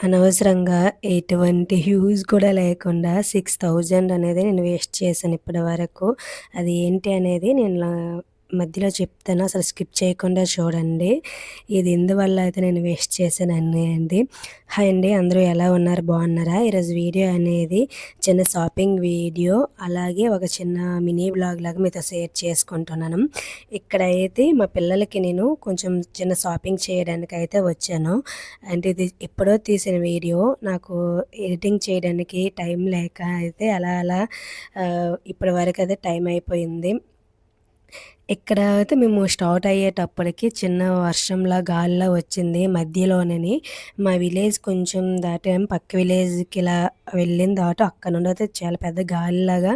అనవసరంగా ఎటువంటి యూజ్ కూడా లేకుండా 6000 అనేది నేను వేస్ట్ చేశాను ఇప్పటి వరకు. అది ఏంటి అనేది నేను మధ్యలో చెప్తాను. అసలు స్కిప్ చేయకుండా చూడండి. ఇది ఎందువల్ల అయితే నేను వేస్ట్ చేశాననేది. హాయ్ అండి, అందరూ ఎలా ఉన్నారు? బాగున్నారా? ఈరోజు వీడియో అనేది చిన్న షాపింగ్ వీడియో, అలాగే ఒక చిన్న మినీ వ్లాగ్ లాగా మీతో షేర్ చేసుకుంటున్నాను. ఇక్కడైతే మా పిల్లలకి నేను కొంచెం చిన్న షాపింగ్ చేయడానికైతే వచ్చాను. అంటే ఇది ఎప్పుడో తీసిన వీడియో. నాకు ఎడిటింగ్ చేయడానికి టైం లేక అయితే అలా అలా ఇప్పటి వరకు అయితే టైం అయిపోయింది. ఇక్కడ అయితే మేము స్టార్ట్ అయ్యేటప్పటికి చిన్న వర్షంలా గాలిలా వచ్చింది మధ్యలోనని. మా విలేజ్ కొంచెం దాటాం, పక్క విలేజ్కి ఇలా వెళ్ళిన తర్వాత అక్కడ నుండి అయితే చాలా పెద్ద గాలిలాగా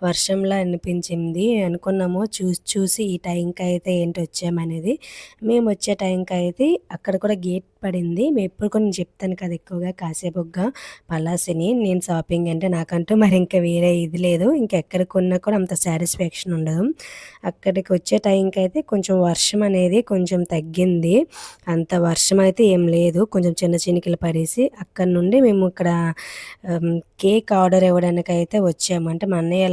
వర్షంలా అనిపించింది. అనుకున్నాము చూసి చూసి ఈ టైంకి అయితే ఏంటి వచ్చామనేది. మేము వచ్చే టైంకి అయితే అక్కడ కూడా గేట్ పడింది. మేము ఎప్పుడు కొన్ని చెప్తాను కదా, ఎక్కువగా కాసేపుగా పలాసిని నేను షాపింగ్ అంటే నాకంటూ మరి ఇంకా వేరే ఇది లేదు. ఇంకెక్కడికి కొన్నా కూడా అంత సాటిస్ఫాక్షన్ ఉండదు. అక్కడికి వచ్చే టైంకి అయితే కొంచెం వర్షం అనేది కొంచెం తగ్గింది. అంత వర్షం అయితే ఏం లేదు, కొంచెం చిన్న చినుకులు పడేసి అక్కడ నుండి మేము ఇక్కడ కేక్ ఆర్డర్ ఇవ్వడానికి అయితే వచ్చాము. అంటే మా అన్నయ్య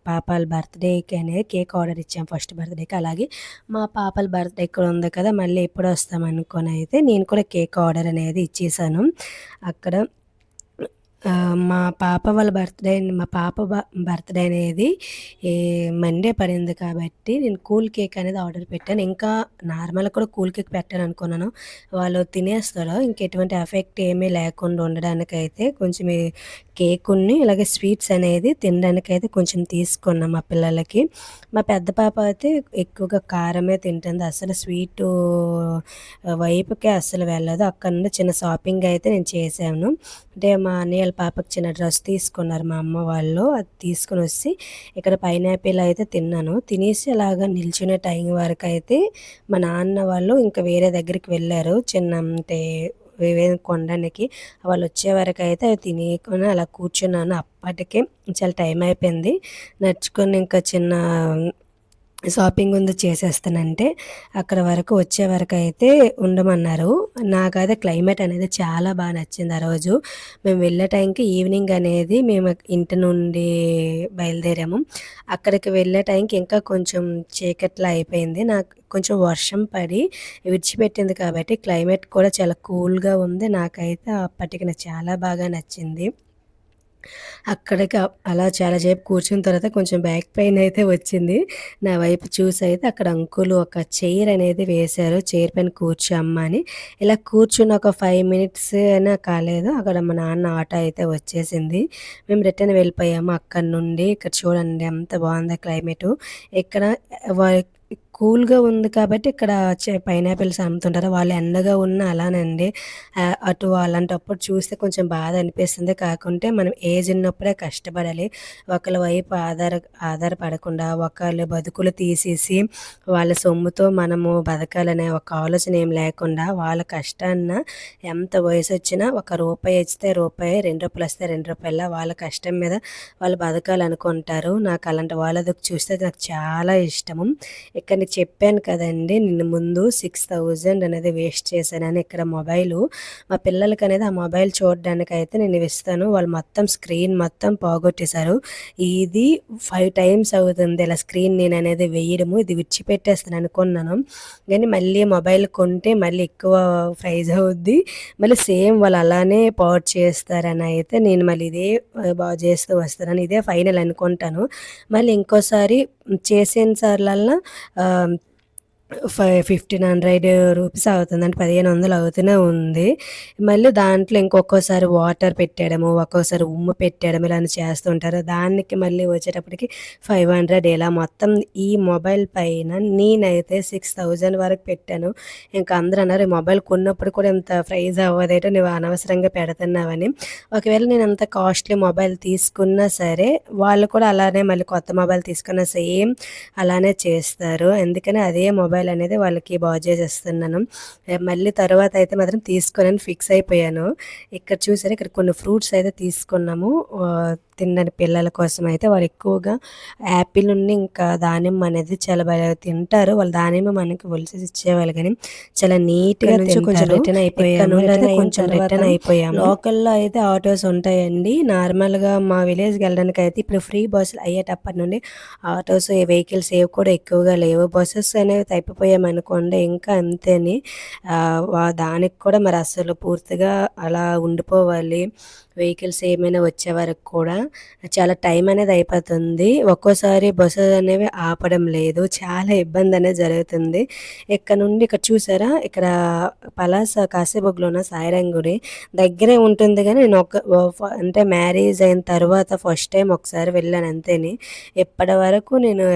పాపాల బర్త్డేకి అనేది కేక్ ఆర్డర్ ఇచ్చాము, ఫస్ట్ బర్త్డేకి. అలాగే మా పాపల బర్త్డే కూడా ఉంది కదా, మళ్ళీ ఎప్పుడు వస్తాం అనుకొని అయితే నేను కూడా కేక్ ఆర్డర్ అనేది ఇచ్చేసాను అక్కడ. మా పాప వాళ్ళ బర్త్డే అనేది మండే పడింది కాబట్టి నేను కూల్ కేక్ అనేది ఆర్డర్ పెట్టాను. ఇంకా నార్మల్గా కూడా కూల్ కేక్ పెట్టాను అనుకున్నాను. వాళ్ళు తినేస్తారు, ఇంకెటువంటి ఎఫెక్ట్ ఏమీ లేకుండా ఉండడానికైతే కొంచెం కేకుని అలాగే స్వీట్స్ అనేది తినడానికైతే కొంచెం తీసుకున్నాం మా పిల్లలకి. మా పెద్ద పాప అయితే ఎక్కువగా కారమే తింటుంది, అసలు స్వీటు వైపుకే అస్సలు వెళ్ళదు. అక్కడ నుండి చిన్న షాపింగ్ అయితే నేను చేశాను. అంటే మా అన్నయ్య పాపకి చిన్న డ్రెస్ తీసుకున్నారు మా అమ్మ వాళ్ళు, అది తీసుకుని వచ్చి ఇక్కడ పైనాపిల్ అయితే తిన్నాను. తినేసి అలాగా నిల్చునే టైం వరకు అయితే మా నాన్న వాళ్ళు ఇంకా వేరే దగ్గరికి వెళ్ళారు, చిన్న అంటే కొనడానికి. వాళ్ళు వచ్చే వరకు అయితే అవి తినేకొని అలా కూర్చున్నాను. అప్పటికే చాలా టైం అయిపోయింది. నడుచుకొని ఇంకా చిన్న షాపింగ్ ఉంది చేసేస్తానంటే అక్కడ వరకు వచ్చే వరకు అయితే ఉండమన్నారు. నాకైతే క్లైమేట్ అనేది చాలా బాగా నచ్చింది ఆ రోజు. మేము వెళ్ళే టైంకి ఈవినింగ్ అనేది మేము ఇంటి నుండి బయలుదేరాము. అక్కడికి వెళ్ళే టైంకి ఇంకా కొంచెం చీకట్లా అయిపోయింది. నాకు కొంచెం వర్షం పడి విడిచిపెట్టింది కాబట్టి క్లైమేట్ కూడా చాలా కూల్గా ఉంది. నాకైతే అప్పటికి నాకు చాలా బాగా నచ్చింది. అక్కడికి అలా చాలా సేపు కూర్చున్న తర్వాత కొంచెం బ్యాక్ పెయిన్ అయితే వచ్చింది. నా వైపు చూసి అయితే అక్కడ అంకులు ఒక చైర్ అనేది వేశారు. చైర్ పైన కూర్చో అమ్మ అని. ఇలా కూర్చున్న ఒక 5 మినిట్స్ అయినా కాలేదు, అక్కడ మా నాన్న ఆటో అయితే వచ్చేసింది. మేము రిటర్న్ వెళ్ళిపోయాము అక్కడి నుండి. ఇక్కడ చూడండి ఎంత బాగుందో క్లైమేటు. ఇక్కడ కూల్గా ఉంది కాబట్టి ఇక్కడ పైనాపిల్స్ అమ్ముతుంటారు. వాళ్ళు ఎండగా ఉన్న అలానండి. అటు అలాంటప్పుడు చూస్తే కొంచెం బాధ అనిపిస్తుంది. కాకుంటే మనం ఏజ్ ఉన్నప్పుడే కష్టపడాలి. ఒకళ్ళ వైపు ఆధారపడకుండా ఒకళ్ళ బతుకులు తీసేసి వాళ్ళ సొమ్ముతో మనము బతకాలనే ఒక ఆలోచన ఏం లేకుండా వాళ్ళ కష్టాన్న ఎంత వయసు వచ్చినా ఒక రూపాయి ఇస్తే రూపాయి, 2 రూపాయలు వస్తే 2 రూపాయల వాళ్ళ కష్టం మీద వాళ్ళు బతకాలనుకుంటారు. నాకు అలాంటి వాళ్ళది చూస్తే నాకు చాలా ఇష్టము. ఇక్కడ నేను చెప్పాను కదండి నిన్ను ముందు 6000 అనేది వేస్ట్ చేశానని. ఇక్కడ మొబైలు మా పిల్లలకి అనేది ఆ మొబైల్ చూడడానికి అయితే నేను ఇస్తాను. వాళ్ళు మొత్తం స్క్రీన్ మొత్తం పోగొట్టేశారు. ఇది 5 టైమ్స్ అవుతుంది ఇలా స్క్రీన్ నేను అనేది వేయడము. ఇది విడిచిపెట్టేస్తాను అనుకున్నాను, కానీ మళ్ళీ మొబైల్ కొంటే మళ్ళీ ఎక్కువ ప్రైజ్ అవుద్ది, మళ్ళీ సేమ్ వాళ్ళు అలానే పాడు చేస్తారని అయితే నేను మళ్ళీ ఇదే బాగు చేస్తూ వస్తానని ఇదే ఫైనల్ అనుకుంటాను. మళ్ళీ ఇంకోసారి చేసిన సార్లల్లా 1500 రూపీస్ అవుతుంది, అంటే 1500 అవుతూనే ఉంది. మళ్ళీ దాంట్లో ఇంకొకసారి వాటర్ పెట్టేయడము, ఒక్కోసారి ఉమ్ము పెట్టేయడం ఇలా చేస్తుంటారు. దానికి మళ్ళీ వచ్చేటప్పటికి 500 ఇలా మొత్తం ఈ మొబైల్ పైన నేనైతే 6000 వరకు పెట్టాను. ఇంకా అందరూ అన్నారు, ఈ మొబైల్ కొన్నప్పుడు కూడా ఇంత ప్రైజ్ అవ్వదేటో, నువ్వు అనవసరంగా పెడుతున్నావని. ఒకవేళ నేను అంత కాస్ట్లీ మొబైల్ తీసుకున్నా సరే వాళ్ళు కూడా అలానే మళ్ళీ కొత్త మొబైల్ తీసుకున్నా సేమ్ అలానే చేస్తారు. అందుకని అదే మొబైల్ అనేది వాళ్ళకి బాగు చేసేస్తున్నాను. మళ్ళీ తర్వాత అయితే మాత్రం తీసుకోనని ఫిక్స్ అయిపోయాను. ఇక్కడ చూసారు, ఇక్కడ కొన్ని ఫ్రూట్స్ అయితే తీసుకున్నాము. తినని పిల్లల కోసం అయితే వాళ్ళు ఎక్కువగా యాపిల్ నుండి ఇంకా దానిమ్మ అనేది చాలా బాగా తింటారు. వాళ్ళు దానిమ్మ మనకి ఒలిచేసి ఇచ్చేవాళ్ళు కానీ చాలా నీట్‌గా నుంచి కొంచెం రిటర్న్ అయిపోయాము. రిటర్న్ అయిపోయాము. లోకల్‌లో అయితే ఆటోస్ ఉంటాయండి. నార్మల్‌గా మా విలేజ్‌కి వెళ్ళడానికి అయితే ఇప్పుడు ఫ్రీ బస్సులు అయ్యేటప్పటి నుండి ఆటోస్ వెహికల్స్ ఏవి కూడా ఎక్కువగా లేవు. బస్సెస్ అనేవి తప్పిపోయామనుకోండి ఇంకా అంతేని దానికి కూడా మరి అసలు పూర్తిగా అలా ఉండిపోవాలి. వెహికల్స్ ఏమైనా వచ్చే వరకు కూడా చాలా టైం అనేది అయిపోతుంది. ఒక్కోసారి బస్సు అనేవి ఆపడం లేదు. చాలా ఇబ్బంది అనేది జరుగుతుంది. ఇక్కడ నుండి ఇక్కడ చూసారా ఇక్కడ పలాస కాశీబుగ్లో ఉన్న సాయిరాం గుడి దగ్గరే ఉంటుంది కానీ నేను అంటే మ్యారేజ్ అయిన తర్వాత ఫస్ట్ టైం ఒకసారి వెళ్ళాను అంతేని. ఇప్పటి వరకు నేను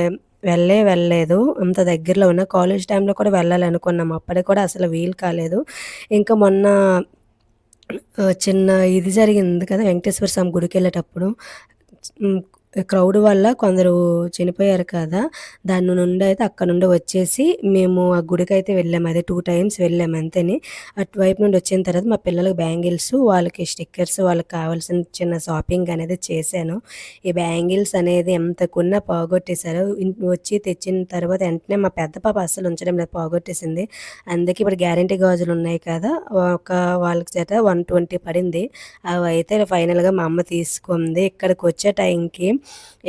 వెళ్ళలేదు. అంత దగ్గరలో ఉన్న కాలేజ్ టైంలో కూడా వెళ్ళాలనుకున్నాం. అప్పటికి కూడా అసలు వీలు కాలేదు. ఇంకా మొన్న చిన్న ఇది జరిగింది కదా! వెంకటేశ్వర స్వామి గుడికెళ్ళేటప్పుడు క్రౌడ్ వల్ల కొందరు చనిపోయారు కదా! దాని నుండి అయితే అక్కడ నుండి వచ్చేసి మేము ఆ గుడికైతే వెళ్ళాము. అదే 2 టైమ్స్ వెళ్ళాము అంతేని. అటువైపు నుండి వచ్చిన తర్వాత మా పిల్లలకి బ్యాంగిల్స్, వాళ్ళకి స్టిక్కర్స్, వాళ్ళకి కావాల్సిన చిన్న షాపింగ్ అనేది చేశాను. ఈ బ్యాంగిల్స్ అనేది ఎంత కొన్నా పోగొట్టేశారు. వచ్చి తెచ్చిన తర్వాత వెంటనే మా పెద్ద పాప అస్సలు ఉంచడం లేదు, పోగొట్టేసింది. అందుకే ఇప్పుడు గ్యారంటీ గాజులు ఉన్నాయి కదా! వాళ్ళకి చేత 120 పడింది. అవైతే ఫైనల్‌గా మా అమ్మ తీసుకుంది. ఇక్కడికి వచ్చే టైంకి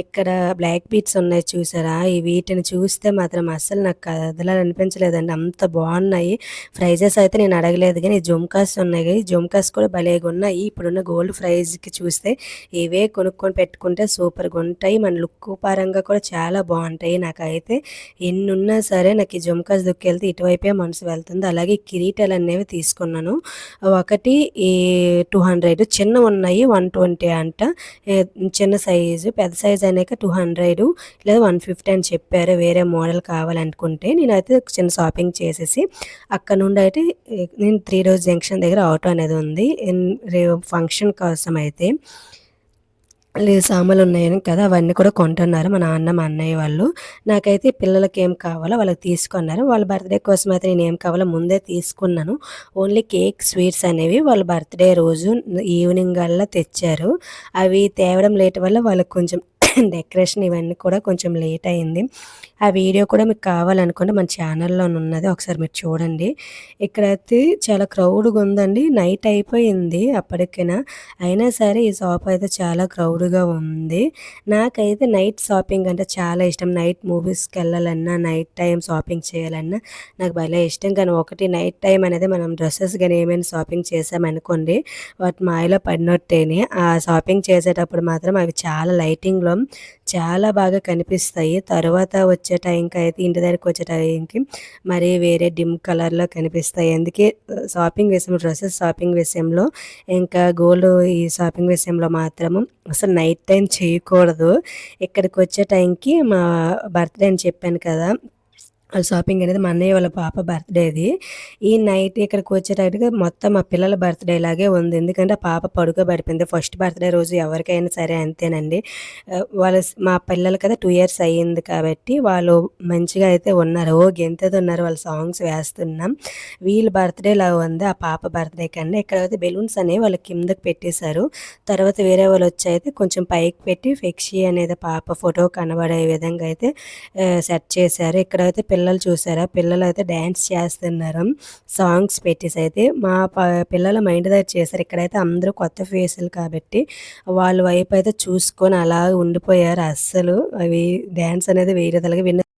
ఇక్కడ బ్లాక్ బీట్స్ ఉన్నాయి చూసారా? వీటిని చూస్తే మాత్రం అస్సలు నాకు కదలాలనిపించలేదండి. అంత బాగున్నాయి. ప్రైజెస్ అయితే నేను అడగలేదు కానీ జుమ్కాస్ ఉన్నాయి. జుమ్కాస్ కూడా భలేగా ఉన్నాయి. ఇప్పుడున్న గోల్డ్ ప్రైజ్కి చూస్తే ఇవే కొనుక్కొని పెట్టుకుంటే సూపర్గా ఉంటాయి. మన లుక్ పరంగా కూడా చాలా బాగుంటాయి. నాకైతే ఎన్నున్నా సరే నాకు ఈ జుమ్కాస్ దుక్కెళ్తే ఇటువైపే మనసు వెళ్తుంది. అలాగే కిరీటాలు అనేవి తీసుకున్నాను. ఒకటి ఈ 200 చిన్న ఉన్నాయి 120 అంట. చిన్న సైజు, పెద్ద సైజు అనేక 200 లేదా 150 అని చెప్పారు. వేరే మోడల్ కావాలనుకుంటే నేనైతే చిన్న షాపింగ్ చేసేసి అక్కడ నుండి అయితే నేను 3 రోజ్ జంక్షన్ దగ్గర ఆటో అనేది ఉంది. ఫంక్షన్ కోసం అయితే సామాన్లు ఉన్నాయని కదా అవన్నీ కూడా కొంటున్నారు మా నాన్న, మా అన్నయ్య వాళ్ళు. నాకైతే పిల్లలకి ఏం కావాలో వాళ్ళకి తీసుకున్నారు. వాళ్ళ బర్త్‌డే కోసం అయితే నేనేం కావాలో ముందే తీసుకున్నాను. ఓన్లీ కేక్, స్వీట్స్ అనేవి వాళ్ళ బర్త్‌డే రోజు ఈవినింగ్ కల్లా తెచ్చారు. అవి తేవడం లేట్ వల్ల వాళ్ళకి కొంచెం డెకరేషన్ ఇవన్నీ కూడా కొంచెం లేట్ అయింది. ఆ వీడియో కూడా మీకు కావాలనుకుంటే మన ఛానల్‌లోనున్నది. ఒకసారి మీరు చూడండి. ఇక్కడైతే చాలా క్రౌడ్‌గా ఉందండి. నైట్ అయిపోయింది అప్పటికినా. అయినా సరే ఈ షాప్ అయితే చాలా క్రౌడ్‌గా ఉంది. నాకైతే నైట్ షాపింగ్ అంటే చాలా ఇష్టం. నైట్ మూవీస్‌కెళ్ళాలన్నా, నైట్ టైమ్ షాపింగ్ చేయాలన్నా నాకు భలే ఇష్టం. కానీ ఒకటి నైట్ టైమ్ అనేది మనం డ్రెసెస్ గాని ఏమైనా షాపింగ్ చేశామనుకోండి వాటి మాయలో పడినట్టేనే. ఆ షాపింగ్ చేసేటప్పుడు మాత్రం అవి చాలా లైటింగ్‌లో చాలా బాగా కనిపిస్తాయి. తరువాత వచ్చే టైంకి అయితే ఇంటి దగ్గరికి వచ్చే టైంకి మరి వేరే డిమ్ కలర్‌లో కనిపిస్తాయి. అందుకే షాపింగ్ విషయంలో డ్రెసెస్ షాపింగ్ విషయంలో ఇంకా గోల్డ్ ఈ షాపింగ్ విషయంలో మాత్రము అసలు నైట్ టైం చేయకూడదు. ఇక్కడికి వచ్చే టైంకి మా బర్త్‌డే అని చెప్పాను కదా! షాపింగ్ అనేది మా అన్నయ్య వాళ్ళ పాప బర్త్‌డేది. ఈ నైట్ ఇక్కడికి వచ్చేటప్పటికి మొత్తం మా పిల్లల బర్త్‌డే లాగే ఉంది. ఎందుకంటే ఆ పాప పడుకోబడిపోయింది. ఫస్ట్ బర్త్‌డే రోజు ఎవరికైనా సరే అంతేనండి. మా పిల్లలు కదా 2 ఇయర్స్ అయ్యింది కాబట్టి వాళ్ళు మంచిగా అయితే ఉన్నారు. గెంతుతున్నారు. వాళ్ళు సాంగ్స్ వేస్తున్నాం. వీళ్ళ బర్త్‌డేలా ఉంది ఆ పాప బర్త్‌డే కన్నా. ఇక్కడైతే బెలూన్స్ అనేవి వాళ్ళు కిందకి పెట్టేశారు. తర్వాత వేరే వాళ్ళు వచ్చి అయితే కొంచెం పైకి పెట్టి ఫ్లెక్సీ అనేది పాప ఫోటో కనబడే విధంగా అయితే సెట్ చేశారు. ఇక్కడైతే పిల్లలు చూసారా పిల్లలైతే డ్యాన్స్ చేస్తున్నారు. సాంగ్స్ పెట్టేసి అయితే మా పిల్లలు మా ఇంటి దగ్గర చేశారు. ఇక్కడైతే అందరూ కొత్త ఫేసులు కాబట్టి వాళ్ళ వైపు అయితే చూసుకొని అలా ఉండిపోయారు. అస్సలు అవి డ్యాన్స్ అనేది వేరేదలాగా